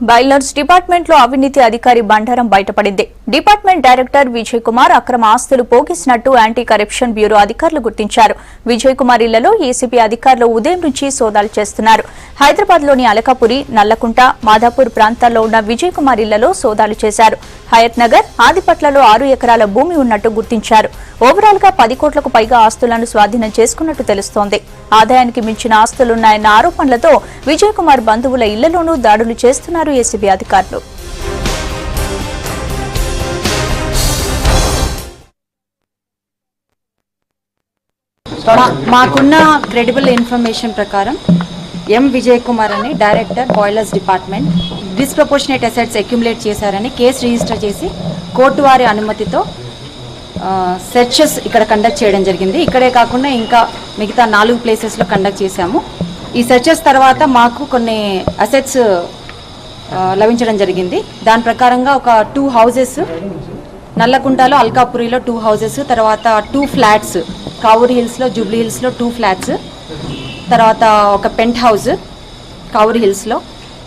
బైలర్స్ department లో అవినీతి అధికారి బండారం బయటపడింది. డిపార్ట్మెంట్ డైరెక్టర్ విజయ్ కుమార్ అక్రమ ఆస్తులు పోగేసినట్టు యాంటీ కరప్షన్ బ్యూరో అధికారులు గుర్తించారు. విజయ్ కుమార్ ఇళ్లలో ఏసీబీ అధికారులు ఉదయం నుంచి సోదాలు చేస్తున్నారు. హైదరాబాద్ లోని అలకాపురి, నల్లకుంట, మాదాపూర్ ప్రాంతాల్లో ఉన్న విజయ్ కుమార్ ఇళ్లలో సోదాలు చేశారు. హయత్ నగర్, ఆదిపట్లలో 6 ఎకరాల భూమి ఉన్నట్టు గుర్తించారు. ఓవరాల్ గా 10 కోట్లకు పైగా ఆస్తులను స్వాధీనం చేసుకున్నట్టు తెలుస్తోంది. ఆదాయానికి మించిన ఆస్తులున్నాయన్న ఆరోపణలతో విజయ్ కుమార్ బంధువుల ఇళ్లలోనూ దాడులు చేస్తున్నారు ఏసీబీ అధికారులు. మాకున్న క్రెడిబుల్ ఇన్ఫర్మేషన్ ప్రకారం విజయ్ కుమార్ అని director boilers department disproportionate assets accumulate చేశారని కేసు రిజిస్టర్ చేసి కోర్టు వారి అనుమతితో సెర్చెస్ ఇక్కడ కండక్ట్ చేయడం జరిగింది. ఇక్కడే కాకుండా ఇంకా మిగతా 4 ప్లేసెస్లో కండక్ట్ చేశాము. ఈ సెర్చెస్ తర్వాత మాకు కొన్ని అసెట్స్ లభించడం జరిగింది. దాని ప్రకారంగా ఒక 2 హౌసెస్, నల్లకుంటలో అల్కాపురిలో 2 హౌసెస్, తర్వాత 2 ఫ్లాట్స్, కావూరి హిల్స్లో, జూబ్లీ హిల్స్లో 2 ఫ్లాట్స్, తర్వాత ఒక పెంట్ హౌస్ కావూరి హిల్స్లో,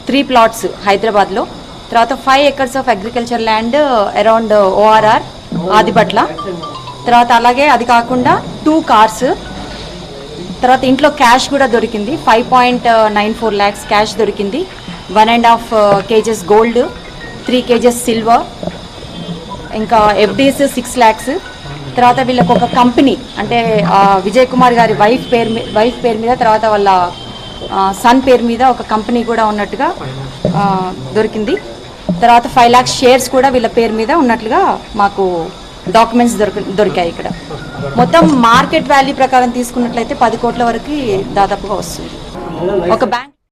3 ప్లాట్స్ హైదరాబాద్లో, తర్వాత 5 acres of agriculture land around ORR Adibatla, తర్వాత అలాగే అది కాకుండా 2 కార్స్, తర్వాత ఇంట్లో క్యాష్ కూడా దొరికింది. 5.94 lakhs క్యాష్ దొరికింది. 1.5 kgs గోల్డ్, 3 kgs సిల్వర్, ఇంకా ఎఫ్డీస్ 6 lakhs. తర్వాత వీళ్ళకి ఒక కంపెనీ అంటే విజయ్ కుమార్ గారి వైఫ్ పేరు మీద, తర్వాత వాళ్ళ సన్ పేరు మీద ఒక కంపెనీ కూడా ఉన్నట్టుగా దొరికింది. తర్వాత 5 lakhs షేర్స్ కూడా వీళ్ళ పేరు మీద ఉన్నట్లుగా మాకు డాక్యుమెంట్స్ దొరికాయి. ఇక్కడ మొత్తం మార్కెట్ వాల్యూ ప్రకారం తీసుకున్నట్లయితే 10 కోట్ల వరకు దాదాపుగా వస్తుంది. ఒక బ్యాంక్